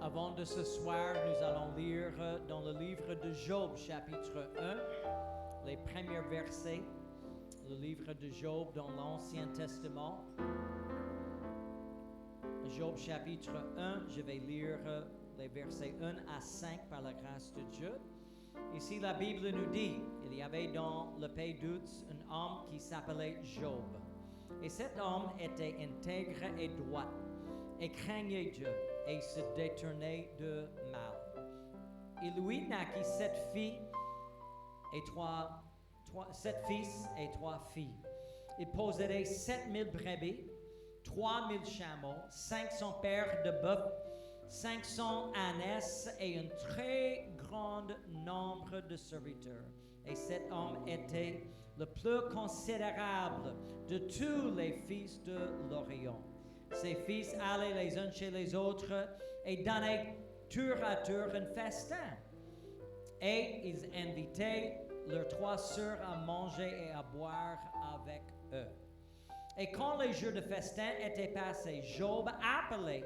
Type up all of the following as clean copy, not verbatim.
Avant de ce soir, nous allons lire dans le livre de Job, chapitre 1, les premiers versets. Le livre de Job dans l'Ancien Testament. Job, chapitre 1, je vais lire les versets 1 à 5 par la grâce de Dieu. Ici, la Bible nous dit, il y avait dans le pays d'Uz un homme qui s'appelait Job. Et cet homme était intègre et droit, et craignait Dieu, et se détournait de mal. Il lui naquit sept fils et sept fils et 3 filles. Il possédait 7000 brebis, 3000 chameaux, 500 paires de bœufs, 500 ânesses et un très grand nombre de serviteurs. Et cet homme était le plus considérable de tous les fils de l'Orient. Ses fils allaient les uns chez les autres et donnaient tour à tour un festin. Et ils invitaient leurs 3 sœurs à manger et à boire avec eux. Et quand les jours de festin étaient passés, Job appelait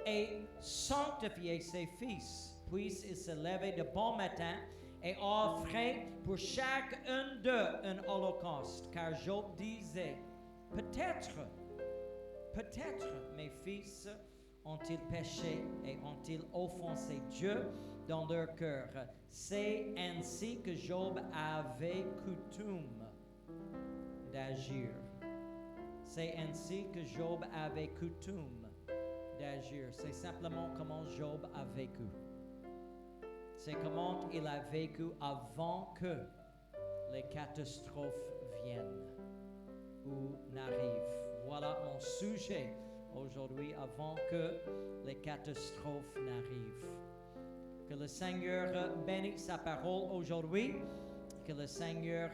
et sanctifiait ses fils. Puis il se levait de bon matin et offrait pour chacun d'eux un holocauste. Car Job disait, peut-être mes fils ont-ils péché et ont-ils offensé Dieu dans leur cœur. C'est ainsi que Job avait coutume d'agir. C'est ainsi que Job avait coutume d'agir. C'est simplement comment Job a vécu. C'est comment il a vécu avant que les catastrophes viennent ou n'arrivent. Voilà mon sujet aujourd'hui, avant que les catastrophes n'arrivent. Que le Seigneur bénisse sa parole aujourd'hui. Que le Seigneur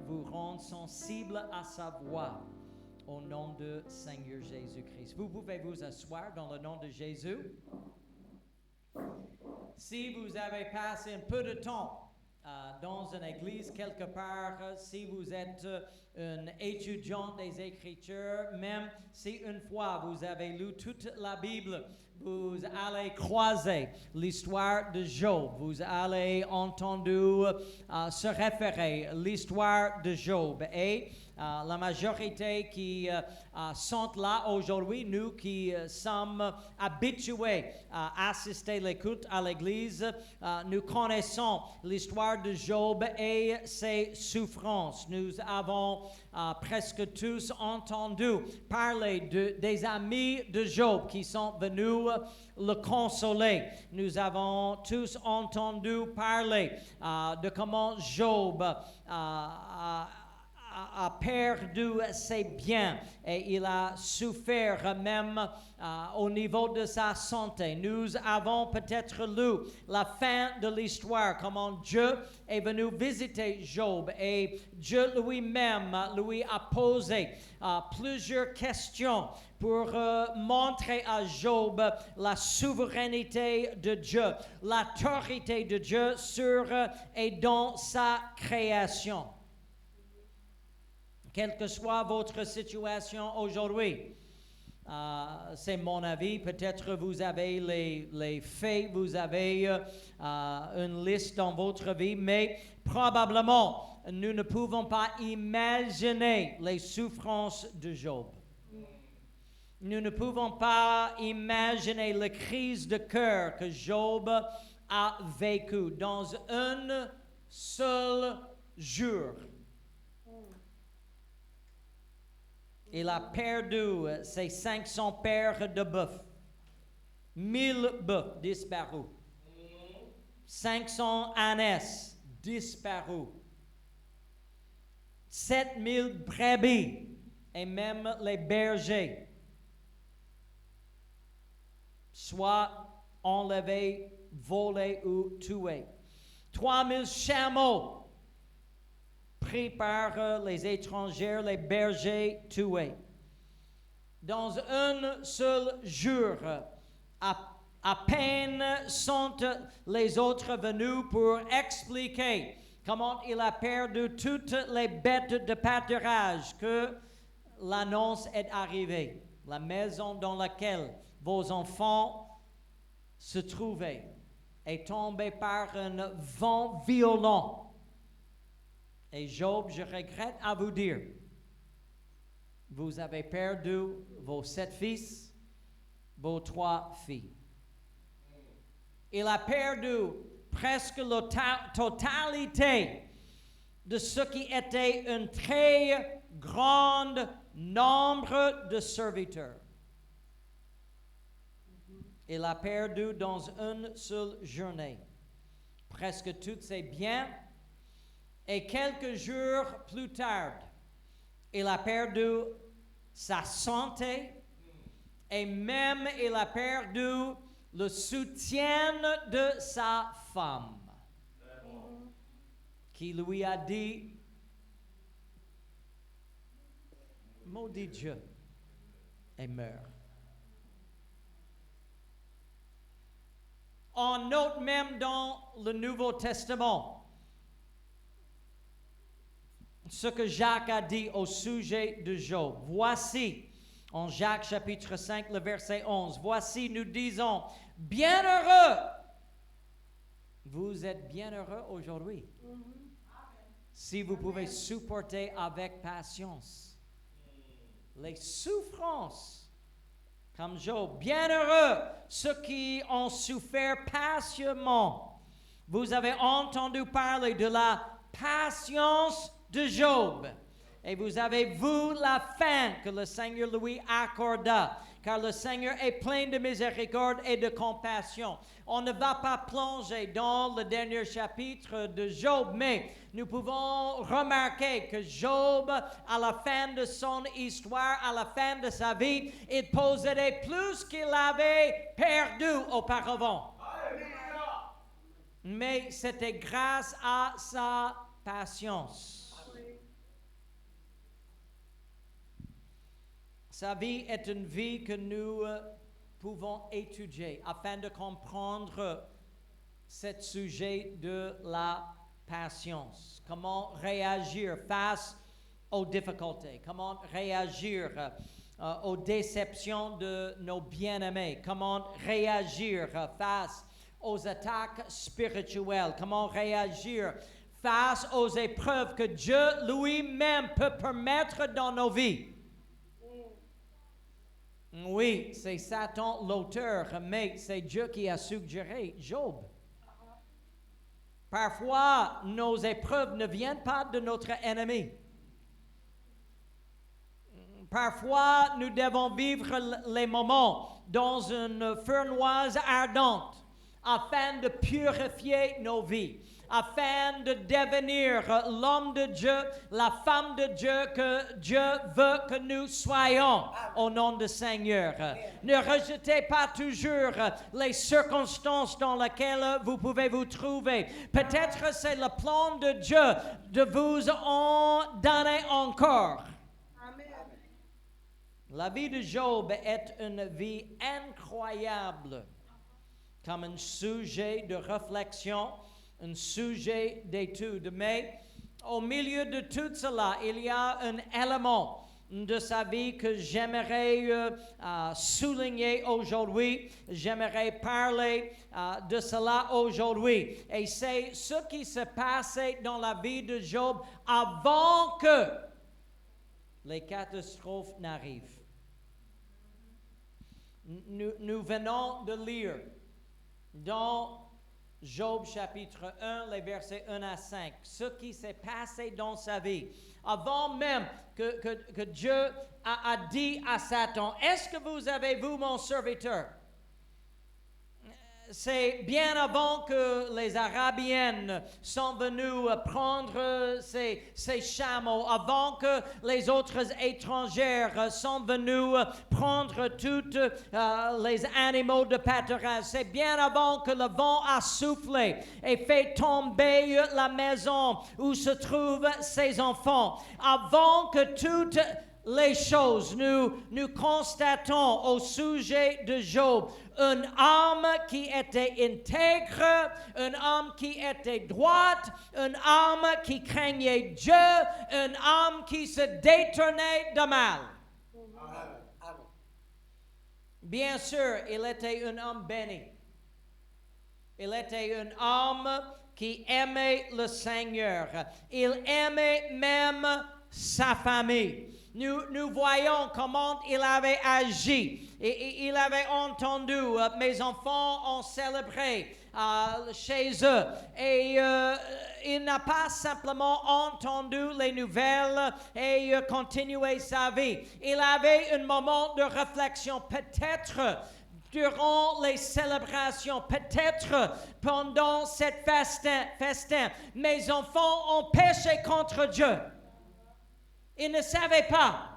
vous rende sensible à sa voix. Au nom de Seigneur Jésus-Christ. Vous pouvez vous asseoir dans le nom de Jésus. Si vous avez passé un peu de temps dans une église quelque part, si vous êtes un étudiant des Écritures, même si une fois vous avez lu toute la Bible, vous allez croiser l'histoire de Job. Vous allez entendre se référer à l'histoire de Job. Et la majorité qui sont là aujourd'hui, nous qui sommes habitués à assister les cultes à l'église, nous connaissons l'histoire de Job et ses souffrances. Nous avons presque tous entendu parler des amis de Job qui sont venus le consoler. Nous avons tous entendu parler de comment Job a perdu ses biens et il a souffert même au niveau de sa santé. Nous avons peut-être lu la fin de l'histoire, comment Dieu est venu visiter Job et Dieu lui-même lui a posé plusieurs questions pour montrer à Job la souveraineté de Dieu, l'autorité de Dieu sur et dans sa création. Quelle que soit votre situation aujourd'hui, c'est mon avis, peut-être vous avez les faits, vous avez une liste dans votre vie, mais probablement nous ne pouvons pas imaginer les souffrances de Job. Nous ne pouvons pas imaginer la crise de cœur que Job a vécue dans un seul jour. Il a perdu ses 500 paires de bœufs. 1000 bœufs disparus. 500 ânesses disparus. 7000 brebis et même les bergers. Soit enlevés, volés ou tués. 3000 chameaux pris par les étrangers, les bergers tués. Dans un seul jour, à peine sont les autres venus pour expliquer comment il a perdu toutes les bêtes de pâturage que l'annonce est arrivée. La maison dans laquelle vos enfants se trouvait est tombé par un vent violent. Et Job, je regrette à vous dire, vous avez perdu vos 7 fils, vos 3 filles. Il a perdu presque la totalité de ce qui était un très grand nombre de serviteurs. Il a perdu dans une seule journée presque tous ses biens, et quelques jours plus tard, il a perdu sa santé, et même il a perdu le soutien de sa femme, qui lui a dit, maudit Dieu, et meurt. On note même dans le Nouveau Testament ce que Jacques a dit au sujet de Job. Voici, en Jacques chapitre 5, le verset 11, voici, nous disons, bienheureux. Vous êtes bienheureux aujourd'hui. Si vous pouvez supporter avec patience les souffrances comme Job. Bienheureux ceux qui ont souffert patiemment. Vous avez entendu parler de la patience de Job. Et vous avez vu la fin que le Seigneur lui accorda, car le Seigneur est plein de miséricorde et de compassion. On ne va pas plonger dans le dernier chapitre de Job, mais nous pouvons remarquer que Job, à la fin de son histoire, à la fin de sa vie, il possédait plus qu'il avait perdu auparavant. Mais c'était grâce à sa patience. Sa vie est une vie que nous pouvons étudier afin de comprendre ce sujet de la patience. Comment réagir face aux difficultés, comment réagir aux déceptions de nos bien-aimés, comment réagir face aux attaques spirituelles, comment réagir face aux épreuves que Dieu lui-même peut permettre dans nos vies. Oui, c'est Satan l'auteur, mais c'est Dieu qui a suggéré Job. Parfois, nos épreuves ne viennent pas de notre ennemi. Parfois, nous devons vivre les moments dans une fournaise ardente afin de purifier nos vies, afin de devenir l'homme de Dieu, la femme de Dieu que Dieu veut que nous soyons au nom du Seigneur. Ne rejetez pas toujours les circonstances dans lesquelles vous pouvez vous trouver. Peut-être c'est le plan de Dieu de vous en donner encore. La vie de Job est une vie incroyable, comme un sujet de réflexion, un sujet d'étude. Mais au milieu de tout cela, il y a un élément de sa vie que j'aimerais souligner aujourd'hui. J'aimerais parler de cela aujourd'hui. Et c'est ce qui se passait dans la vie de Job avant que les catastrophes n'arrivent. Nous venons de lire dans Job chapitre 1, les versets 1 à 5, ce qui s'est passé dans sa vie. Avant même que Dieu a dit à Satan, est-ce que vous avez vu mon serviteur? C'est bien avant que les Arabiennes sont venues prendre ces chameaux, avant que les autres étrangères sont venues prendre tous les animaux de pâturage. C'est bien avant que le vent a soufflé et fait tomber la maison où se trouvent ses enfants. Avant que toutes les choses, nous constatons au sujet de Job un homme qui était intègre, un homme qui était droite, un homme qui craignait Dieu, un homme qui se détournait de mal. Bien sûr, il était un homme béni. Il était un homme qui aimait le Seigneur. Il aimait même sa famille. Nous voyons comment il avait agi. Et il avait entendu, mes enfants ont célébré chez eux. Et il n'a pas simplement entendu les nouvelles et continué sa vie. Il avait un moment de réflexion, peut-être durant les célébrations, peut-être pendant cette festin. Mes enfants ont péché contre Dieu. Il ne savait pas,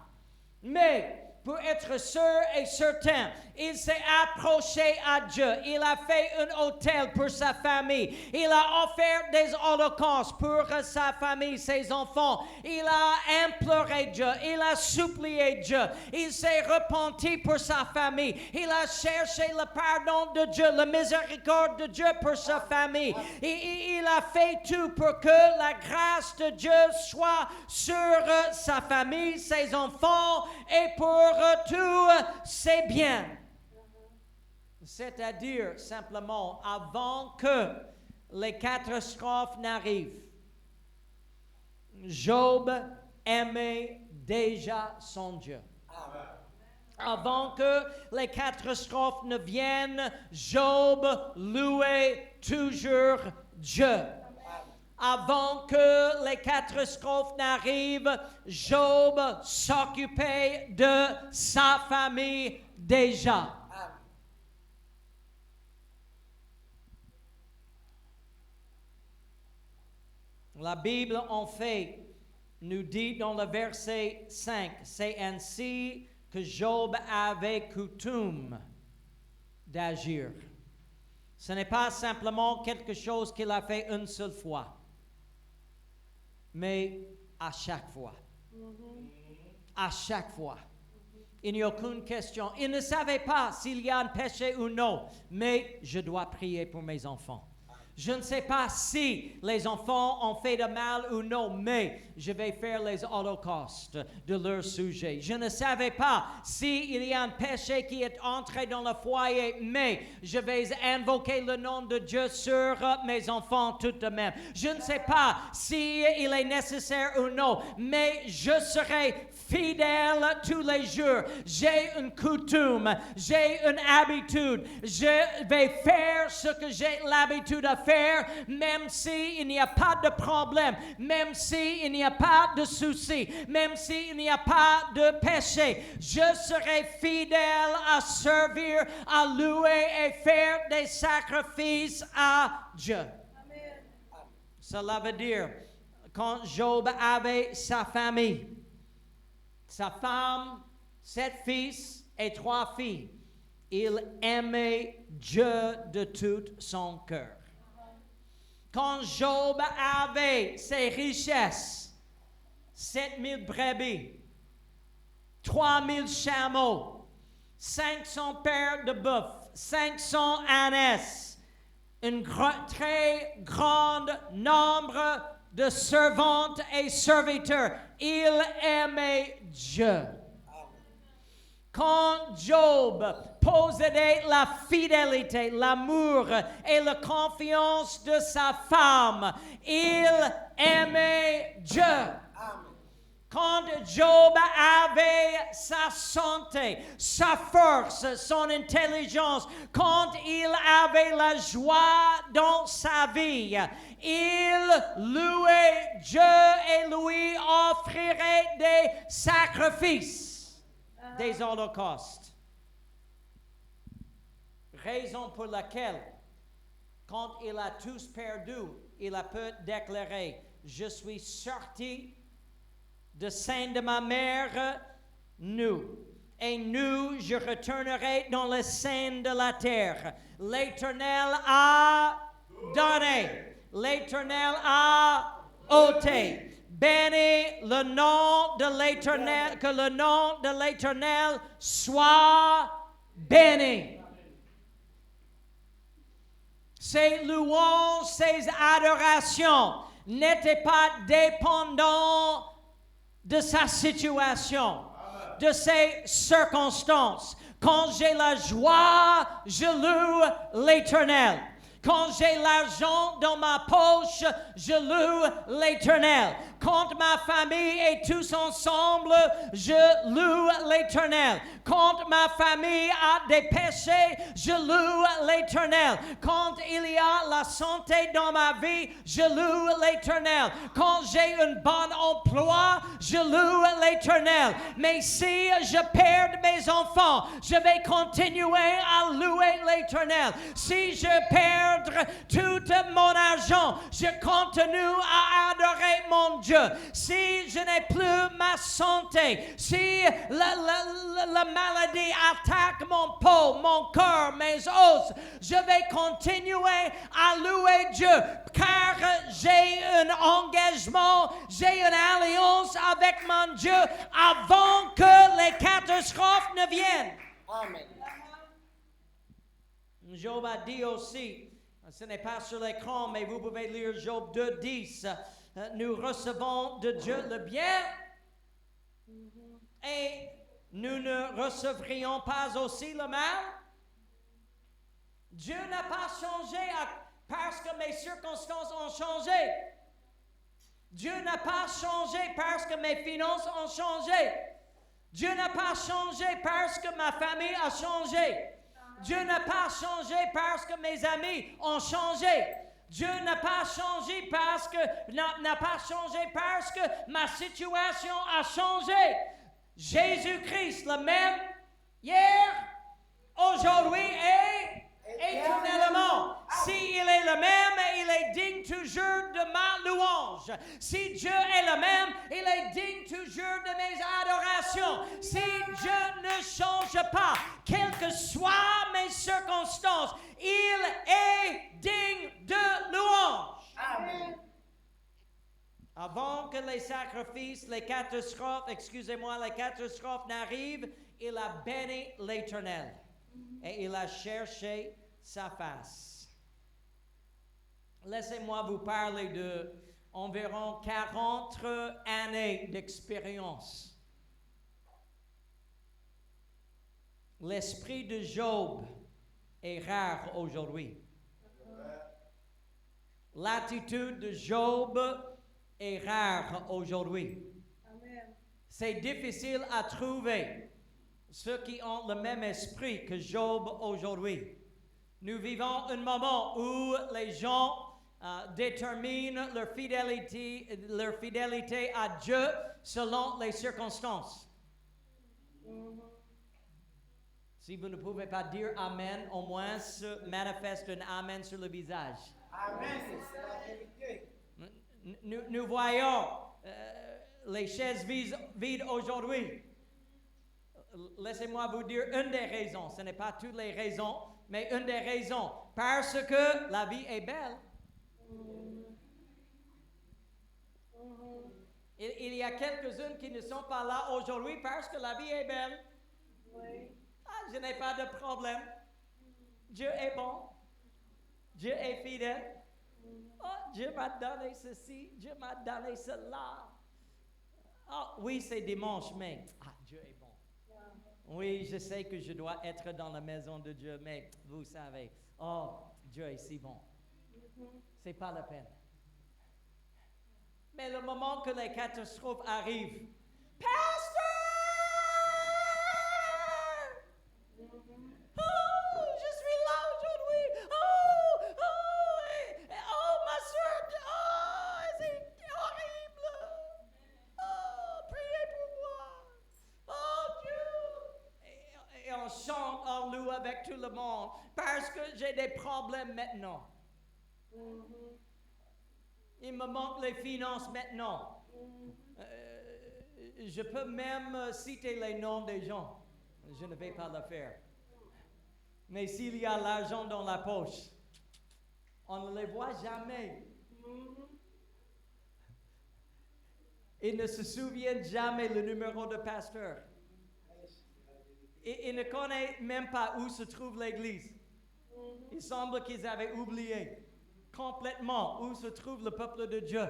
mais pour être sûr et certain, il s'est approché à Dieu. Il a fait un autel pour sa famille. Il a offert des holocaustes pour sa famille, ses enfants. Il a imploré Dieu. Il a supplié Dieu. Il s'est repenti pour sa famille. Il a cherché le pardon de Dieu, la miséricorde de Dieu pour sa famille. Il a fait tout pour que la grâce de Dieu soit sur sa famille, ses enfants et pour tous ses biens. C'est-à-dire simplement avant que les catastrophes n'arrivent, Job aimait déjà son Dieu. Avant que les catastrophes ne viennent, Job louait toujours Dieu. Avant que les catastrophes n'arrivent, Job s'occupait de sa famille déjà. La Bible, en fait, nous dit dans le verset 5, c'est ainsi que Job avait coutume d'agir. Ce n'est pas simplement quelque chose qu'il a fait une seule fois, mais à chaque fois. À chaque fois. Il n'y a aucune question. Il ne savait pas s'il y a un péché ou non, mais je dois prier pour mes enfants. Je ne sais pas si les enfants ont fait de mal ou non, mais je vais faire les holocaustes de leur sujet. Je ne savais pas s'il y a un péché qui est entré dans le foyer, mais je vais invoquer le nom de Dieu sur mes enfants tout de même. Je ne sais pas s'il est nécessaire ou non, mais je serai fidèle tous les jours. J'ai une coutume, j'ai une habitude. Je vais faire ce que j'ai l'habitude de faire, même s'il n'y a pas de problème, même s'il n'y a pas de souci, même s'il n'y a pas de péché. Je serai fidèle à servir, à louer et faire des sacrifices à Dieu. Amen. Cela veut dire, quand Job avait sa famille, sa femme, 7 fils et 3 filles, il aimait Dieu de tout son cœur. Quand Job avait ses richesses, 7000 brebis, 3000 chameaux, 500 paires de bœufs, 500 ânesses, un très grand nombre de servantes et serviteurs. Il aimait Dieu. Quand Job possédait la fidélité, l'amour et la confiance de sa femme, il aimait Dieu. Quand Job avait sa santé, sa force, son intelligence, quand il avait la joie dans sa vie, il louait Dieu et lui offrirait des sacrifices, des holocaustes. Raison pour laquelle, quand il a tous perdu, il a pu déclarer, je suis sorti de sein de ma mère, nu. Et nu, je retournerai dans le sein de la terre. L'Éternel a donné. L'Éternel a ôté. Bénis le nom de l'Éternel, que le nom de l'Éternel soit béni. Ses louanges, ses adorations n'étaient pas dépendantes de sa situation, de ses circonstances. Quand j'ai la joie, je loue l'Éternel. Quand j'ai l'argent dans ma poche, je loue l'Éternel. Quand ma famille est tous ensemble, je loue l'Éternel. Quand ma famille a des péchés, je loue l'Éternel. Quand il y a la santé dans ma vie, je loue l'Éternel. Quand j'ai un bon emploi, je loue l'Éternel. Mais si je perds mes enfants, je vais continuer à louer l'Éternel. Si je perds tout mon argent, je continue à adorer mon Dieu. Si je n'ai plus ma santé, si la maladie attaque mon peau, mon cœur, mes os, je vais continuer à louer Dieu, car j'ai un engagement, j'ai une alliance avec mon Dieu avant que les catastrophes ne viennent. Amen. Job a dit aussi, ce n'est pas sur l'écran, mais vous pouvez lire Job 2:10. Nous recevons de Dieu le bien et nous ne recevrions pas aussi le mal. Dieu n'a pas changé parce que mes circonstances ont changé. Dieu n'a pas changé parce que mes finances ont changé. Dieu n'a pas changé parce que ma famille a changé. Dieu n'a pas changé parce que mes amis ont changé. Dieu n'a pas changé parce que ma situation a changé. Jésus-Christ, le même hier, aujourd'hui et éternellement. S'il est le même, il est digne toujours de ma louange. Si Dieu est le même, il est digne toujours de mes adorations. Si Dieu ne change pas, quelles que soient mes circonstances, il est digne de louange. Amen. Avant que les sacrifices, les catastrophes n'arrivent, il a béni l'Éternel et il a cherché sa face. Laissez-moi vous parler de environ 40 années d'expérience. L'esprit de Job est rare aujourd'hui. L'attitude de Job est rare aujourd'hui. C'est difficile à trouver ceux qui ont le même esprit que Job aujourd'hui. Nous vivons un moment où les gens déterminent leur fidélité à Dieu selon les circonstances. Si vous ne pouvez pas dire Amen, au moins se manifeste un Amen sur le visage. Amen, c'est la vérité. Nous voyons les chaises vides aujourd'hui. Laissez-moi vous dire une des raisons. Ce n'est pas toutes les raisons, mais une des raisons. Parce que la vie est belle. Il y a quelques-unes qui ne sont pas là aujourd'hui parce que la vie est belle. Je n'ai pas de problème. Dieu est bon. Dieu est fidèle. Oh, Dieu m'a donné ceci. Dieu m'a donné cela. Oh, oui, c'est dimanche, mais Dieu est bon. Oui, je sais que je dois être dans la maison de Dieu, mais vous savez, Dieu est si bon. C'est pas la peine. Mais le moment que les catastrophes arrivent, Pasteur! Je suis là aujourd'hui. Ma soeur, c'est horrible. Priez pour moi. Dieu. Et on chante, on loue avec tout le monde parce que j'ai des problèmes maintenant. Il me manque les finances maintenant. Je peux même citer les noms des gens. Je ne vais pas le faire. Mais s'il y a l'argent dans la poche, on ne les voit jamais. Ils ne se souviennent jamais le numéro de pasteur. Ils ne connaissent même pas où se trouve l'église. Il semble qu'ils avaient oublié complètement où se trouve le peuple de Dieu.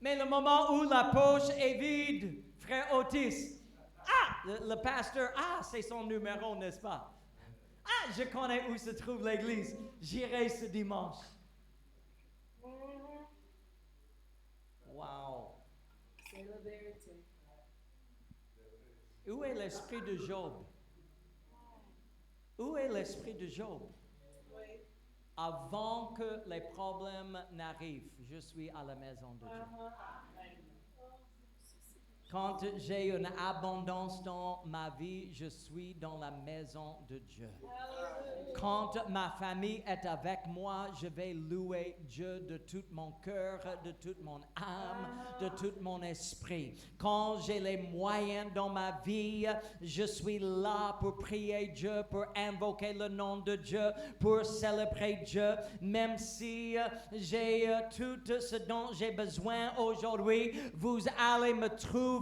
Mais le moment où la poche est vide, frère Otis, le pasteur, c'est son numéro, n'est-ce pas? Ah, je connais où se trouve l'église. J'irai ce dimanche. Wow. C'est la vérité. Où est l'esprit de Job? Où est l'esprit de Job? Oui. Avant que les problèmes n'arrivent, je suis à la maison de Dieu. Quand j'ai une abondance dans ma vie, je suis dans la maison de Dieu. Quand ma famille est avec moi, je vais louer Dieu de tout mon cœur, de toute mon âme, de tout mon esprit. Quand j'ai les moyens dans ma vie, je suis là pour prier Dieu, pour invoquer le nom de Dieu, pour célébrer Dieu, même si j'ai tout ce dont j'ai besoin aujourd'hui. Vous allez me trouver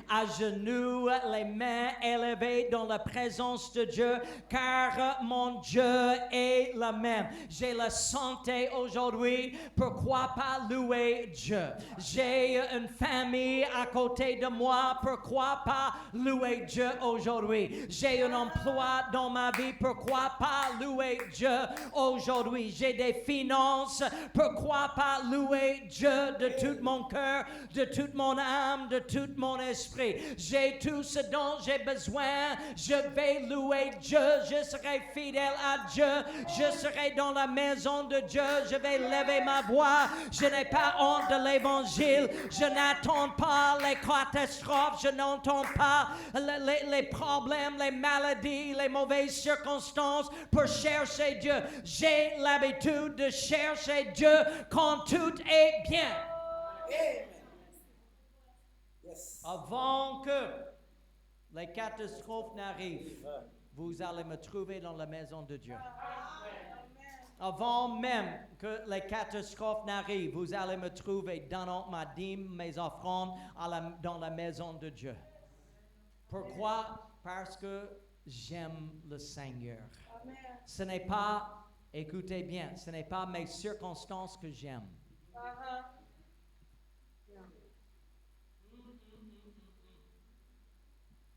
à genoux, les mains élevées dans la présence de Dieu, car mon Dieu est le même. J'ai la santé aujourd'hui, pourquoi pas louer Dieu? J'ai une famille à côté de moi, pourquoi pas louer Dieu aujourd'hui? J'ai un emploi dans ma vie, pourquoi pas louer Dieu aujourd'hui? J'ai des finances, pourquoi pas louer Dieu de tout mon cœur, de toute mon âme, de tout mon esprit. J'ai tout ce dont j'ai besoin. Je vais louer Dieu. Je serai fidèle à Dieu. Je serai dans la maison de Dieu. Je vais lever ma voix. Je n'ai pas honte de l'évangile. Je n'attends pas les catastrophes. Je n'entends pas les problèmes, les maladies, les mauvaises circonstances pour chercher Dieu. J'ai l'habitude de chercher Dieu quand tout est bien. Amen. Yes. Avant que les catastrophes n'arrivent, vous allez me trouver dans la maison de Dieu. Avant même que les catastrophes n'arrivent, vous allez me trouver donnant ma dîme, mes offrandes dans la maison de Dieu. Pourquoi? Parce que j'aime le Seigneur. Ce n'est pas, écoutez bien, ce n'est pas mes circonstances que j'aime.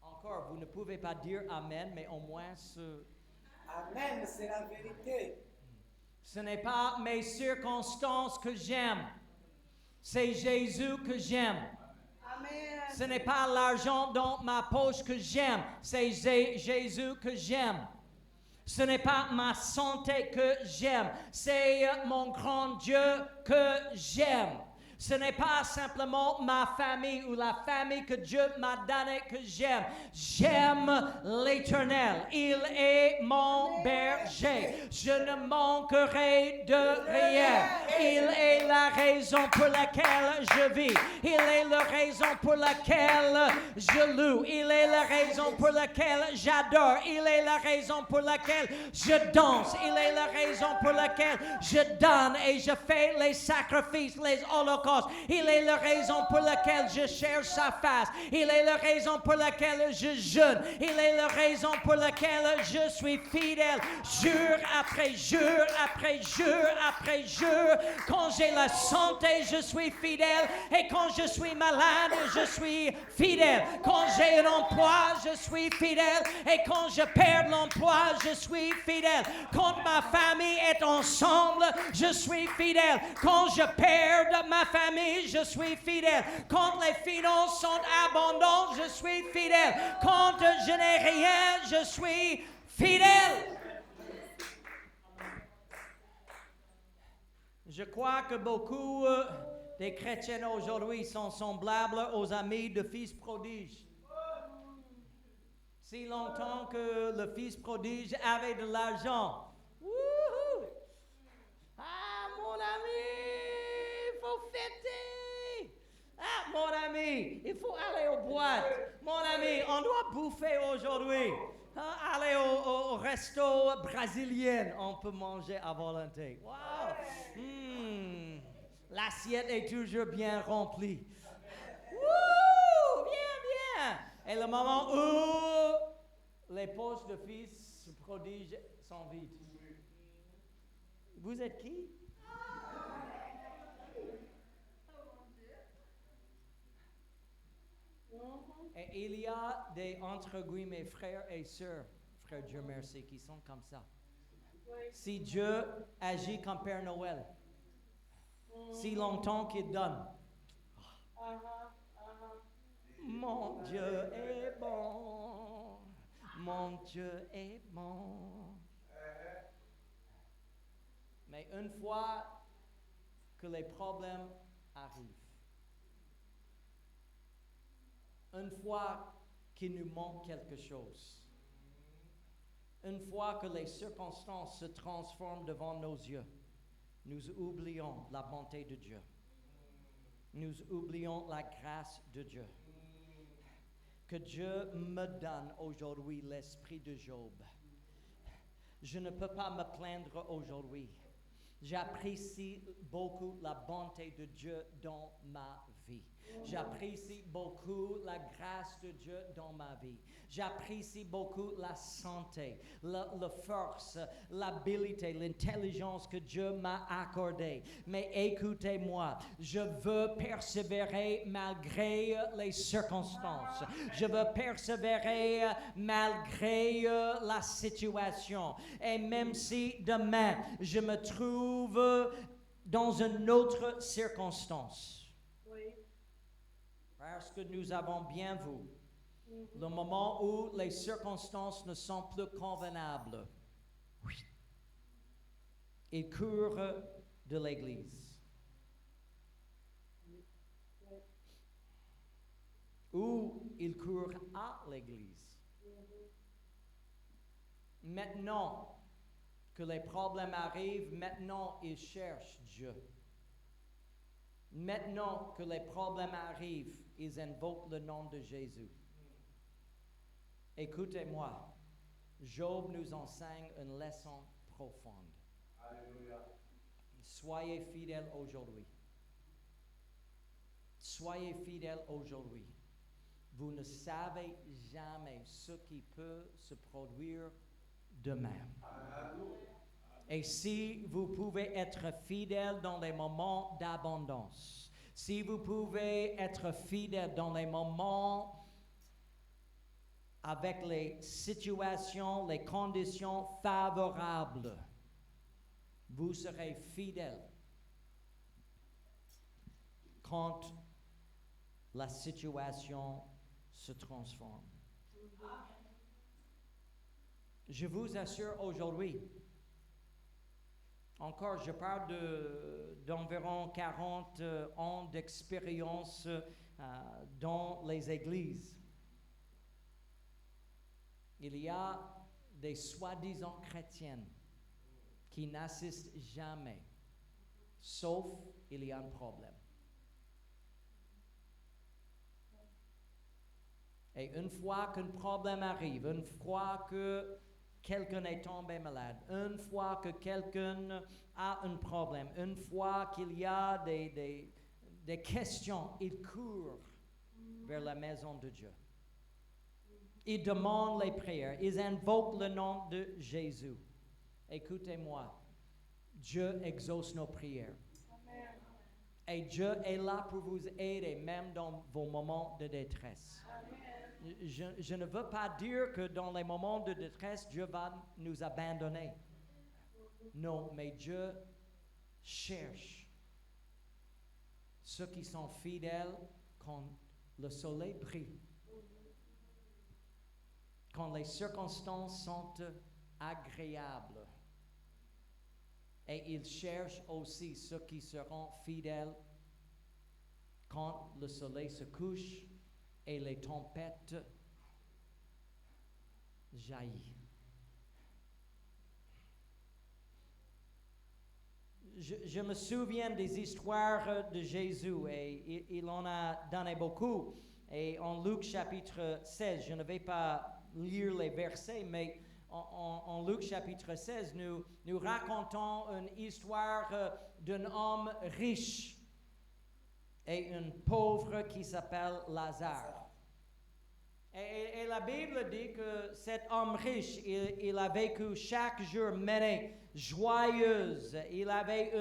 Encore, vous ne pouvez pas dire Amen, mais au moins Amen, c'est la vérité. ce n'est pas mes circonstances que j'aime. C'est Jésus que j'aime. Amen. Ce n'est pas l'argent dans ma poche que j'aime. C'est Jésus que j'aime. Ce n'est pas ma santé que j'aime. C'est mon grand Dieu que j'aime. Ce n'est pas simplement ma famille ou la famille que Dieu m'a donnée que j'aime. J'aime l'Éternel. Il est mon berger. Je ne manquerai de rien. Il est la raison pour laquelle je vis. Il est la raison pour laquelle je loue. Il est la raison pour laquelle j'adore. Il est la raison pour laquelle je danse. Il est la raison pour laquelle je donne et je fais les sacrifices, les holocaustes. Il est la raison pour laquelle je cherche sa face. Il est la raison pour laquelle je jeûne. Il est la raison pour laquelle je suis fidèle jour après jour après jour après jour. Quand j'ai la santé, je suis fidèle. Et quand je suis malade, je suis fidèle. Quand j'ai un emploi, je suis fidèle. Et quand je perds l'emploi, je suis fidèle. Quand ma famille est ensemble, je suis fidèle. Quand je perds ma famille, je suis fidèle. Quand les finances sont abondantes, je suis fidèle. Quand je n'ai rien, je suis fidèle. Je crois que beaucoup des chrétiens aujourd'hui sont semblables aux amis de fils prodiges. Si longtemps que le fils prodige avait de l'argent. Wouhou! Ah, mon ami, il faut fêter. Ah, mon ami, il faut aller aux boîtes. Mon ami, on doit bouffer aujourd'hui. Ah, aller au resto brésilien, on peut manger à volonté. Wow! L'assiette est toujours bien remplie. Wouh! Bien, bien! Et le moment où les poches de fils prodiges sont vides. Vous êtes qui? Et il y a des, entre guillemets, frères et sœurs frère Dieu merci, qui sont comme ça. Oui. Si Dieu agit comme Père Noël, si longtemps qu'il donne, mon Dieu est bon, mon Dieu est bon. Mais une fois que les problèmes arrivent, une fois qu'il nous manque quelque chose, une fois que les circonstances se transforment devant nos yeux, nous oublions la bonté de Dieu. Nous oublions la grâce de Dieu. Que Dieu me donne aujourd'hui l'esprit de Job. Je ne peux pas me plaindre aujourd'hui. J'apprécie beaucoup la bonté de Dieu dans ma vie. J'apprécie beaucoup la grâce de Dieu dans ma vie. J'apprécie beaucoup la santé, la force, l'habilité, l'intelligence que Dieu m'a accordée. Mais écoutez-moi, je veux persévérer malgré les circonstances. Je veux persévérer malgré la situation. Et même si demain, je me trouve dans une autre circonstance. Oui. Parce que nous avons bien vu le moment où les circonstances ne sont plus convenables. Oui. Ils courent de l'Église. Ou ils courent à l'Église. Maintenant que les problèmes arrivent, maintenant ils cherchent Dieu. Maintenant que les problèmes arrivent, ils invoquent le nom de Jésus. Écoutez-moi, Job nous enseigne une leçon profonde. Alléluia. Soyez fidèles aujourd'hui. Soyez fidèles aujourd'hui. Vous ne savez jamais ce qui peut se produire demain. Et si vous pouvez être fidèle dans les moments d'abondance, si vous pouvez être fidèle dans les moments avec les situations, les conditions favorables, vous serez fidèle quand la situation se transforme. Je vous assure aujourd'hui, encore je parle d'environ 40 ans d'expérience dans les églises. Il y a des soi-disant chrétiennes qui n'assistent jamais, sauf il y a un problème. Et une fois qu'un problème arrive, une fois que quelqu'un est tombé malade, une fois que quelqu'un a un problème, une fois qu'il y a des questions, il court vers la maison de Dieu. Ils demandent les prières, ils invoquent le nom de Jésus. Écoutez-moi, Dieu exauce nos prières. Amen. Et Dieu est là pour vous aider, même dans vos moments de détresse. Amen. Je ne veux pas dire que dans les moments de détresse, Dieu va nous abandonner. Non, mais Dieu cherche ceux qui sont fidèles quand le soleil brille, quand les circonstances sont agréables. Et il cherche aussi ceux qui seront fidèles quand le soleil se couche et les tempêtes jaillissent. Je me souviens des histoires de Jésus et il en a donné beaucoup. Et en Luc chapitre 16, je ne vais pas lire les versets, mais en Luc chapitre 16, nous racontons une histoire d'un homme riche et un pauvre qui s'appelle Lazare. Et la Bible dit que cet homme riche, il a vécu chaque jour menée joyeuse. Il avait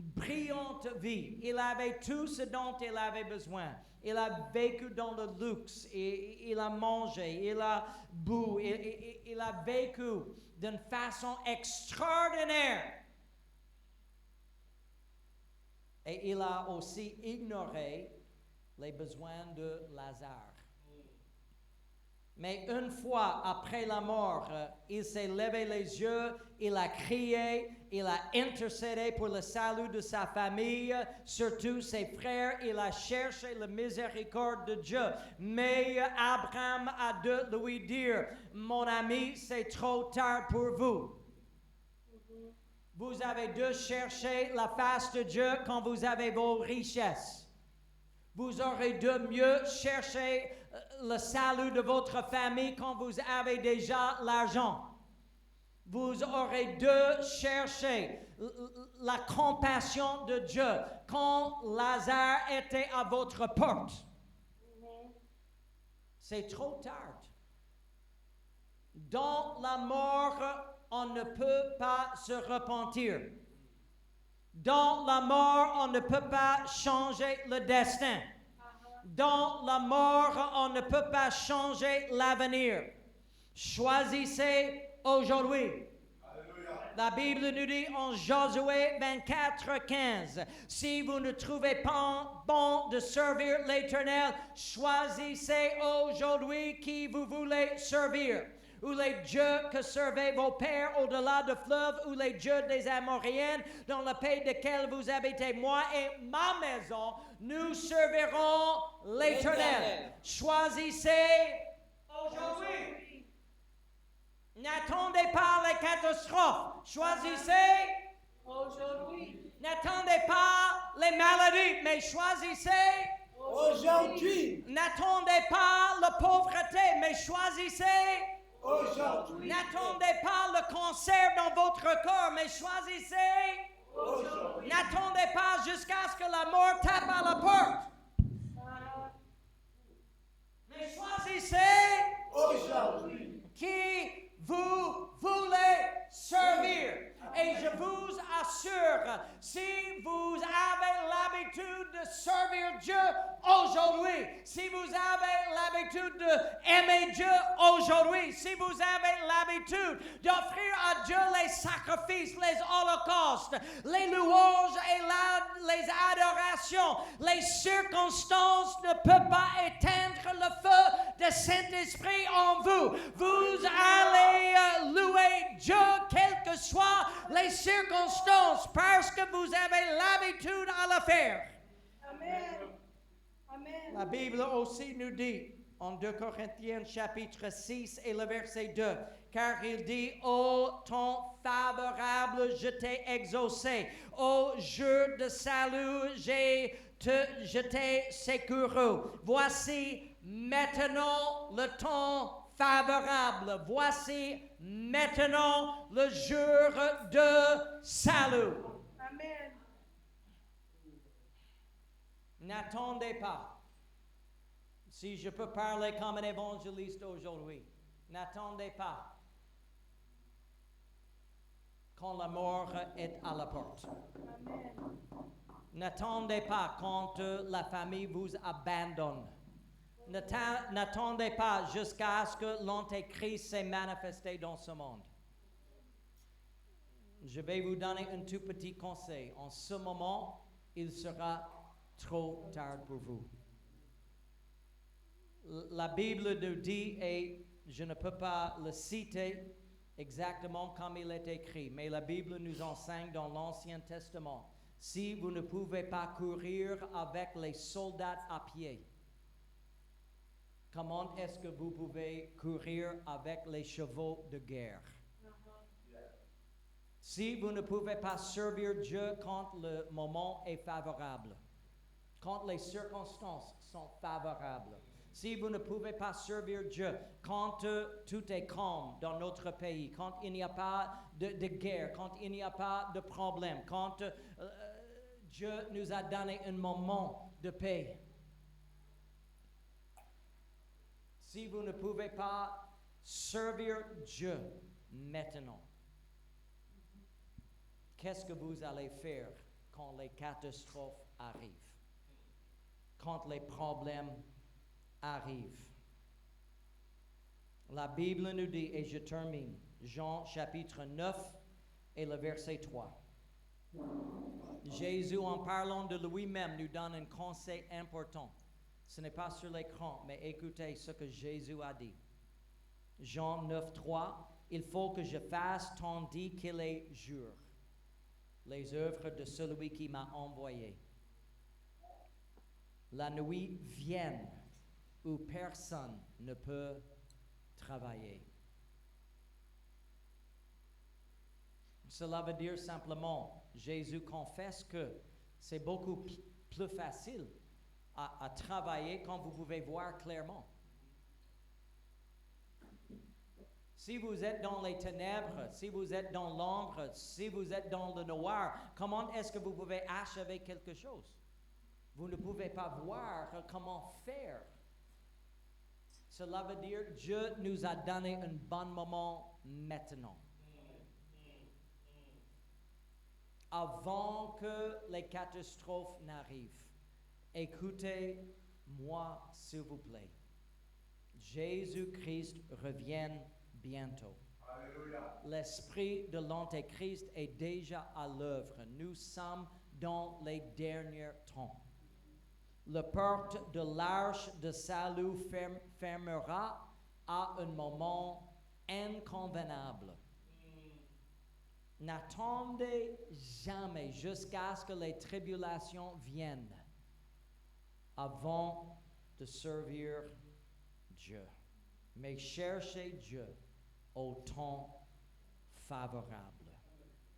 brillante vie. Il avait tout ce dont il avait besoin. Il a vécu dans le luxe. Il a mangé, il a bu, il a vécu d'une façon extraordinaire. Et il a aussi ignoré les besoins de Lazare. Mais une fois après la mort, il s'est levé les yeux, il a crié, il a intercédé pour le salut de sa famille, surtout ses frères, il a cherché la miséricorde de Dieu. Mais Abraham a dû lui dire, mon ami, c'est trop tard pour vous. Vous avez dû chercher la face de Dieu quand vous avez vos richesses. Vous aurez dû mieux chercher le salut de votre famille quand vous avez déjà l'argent. Vous aurez dû chercher la compassion de Dieu quand Lazare était à votre porte. C'est trop tard. Dans la mort, on ne peut pas se repentir. Dans la mort, on ne peut pas changer le destin. Dans la mort, on ne peut pas changer l'avenir. Choisissez aujourd'hui. La Bible nous dit en Josué 24:15, si vous ne trouvez pas bon de servir l'Éternel, choisissez aujourd'hui qui vous voulez servir. Ou les dieux que servaient vos pères au-delà du fleuve, ou les dieux des Amoréens dans le pays desquels vous habitez. Moi et ma maison, nous servirons l'Éternel. Choisissez aujourd'hui. N'attendez pas les catastrophes. Choisissez Aujourd'hui. N'attendez pas les maladies, mais choisissez Aujourd'hui. N'attendez pas la pauvreté, mais choisissez Aujourd'hui. N'attendez pas le cancer dans votre corps, mais choisissez. Aujourd'hui. N'attendez pas jusqu'à ce que la mort tape à la porte. Mais choisissez Aujourd'hui. qui vous voulez servir. Et je vous assure, si vous avez l'habitude de servir Dieu aujourd'hui, si vous avez l'habitude d'aimer Dieu aujourd'hui, si vous avez l'habitude d'offrir à Dieu les sacrifices, les holocaustes, les louanges et les adorations, les circonstances ne peuvent pas éteindre le feu de Saint-Esprit en vous. Vous allez louer Dieu, quelles que soient les circonstances, parce que vous avez l'habitude à le faire. Amen. Amen. La Bible aussi nous dit, en 2 Corinthiens chapitre 6 et le verset 2, car il dit, ô temps favorable, je t'ai exaucé, ô jour de salut, je t'ai secouru. Voici maintenant le temps favorable. Voici maintenant le jour de salut. Amen. N'attendez pas. Si je peux parler comme un évangéliste aujourd'hui, n'attendez pas quand la mort est à la porte. Amen. N'attendez pas quand la famille vous abandonne. N'attendez pas jusqu'à ce que l'Antéchrist s'est manifesté dans ce monde. Je vais vous donner un tout petit conseil. En ce moment, il sera trop tard pour vous. La Bible nous dit, et je ne peux pas le citer exactement comme il est écrit, mais la Bible nous enseigne dans l'Ancien Testament, si vous ne pouvez pas courir avec les soldats à pied, comment est-ce que vous pouvez courir avec les chevaux de guerre? Si vous ne pouvez pas servir Dieu quand le moment est favorable, quand les circonstances sont favorables, si vous ne pouvez pas servir Dieu quand tout est calme dans notre pays, quand il n'y a pas de guerre, quand il n'y a pas de problème, quand Dieu nous a donné un moment de paix, si vous ne pouvez pas servir Dieu maintenant, qu'est-ce que vous allez faire quand les catastrophes arrivent, quand les problèmes arrivent. La Bible nous dit, et je termine, Jean chapitre 9 et le verset 3. Jésus, en parlant de lui-même, nous donne un conseil important. Ce n'est pas sur l'écran, mais écoutez ce que Jésus a dit. Jean 9, 3. Il faut que je fasse tandis qu'il est jour les œuvres de celui qui m'a envoyé. La nuit vienne où personne ne peut travailler. Cela veut dire simplement, Jésus confesse que c'est beaucoup plus facile à travailler quand vous pouvez voir clairement. Si vous êtes dans les ténèbres, si vous êtes dans l'ombre, si vous êtes dans le noir, comment est-ce que vous pouvez achever quelque chose? Vous ne pouvez pas voir comment faire. Cela veut dire que Dieu nous a donné un bon moment maintenant. Avant que les catastrophes n'arrivent. Écoutez-moi, s'il vous plaît. Jésus-Christ revient bientôt. Alléluia. L'esprit de l'Antéchrist est déjà à l'œuvre. Nous sommes dans les derniers temps. La porte de l'arche de salut fermera à un moment inconvenable. N'attendez jamais jusqu'à ce que les tribulations viennent avant de servir Dieu. Mais cherchez Dieu au temps favorable.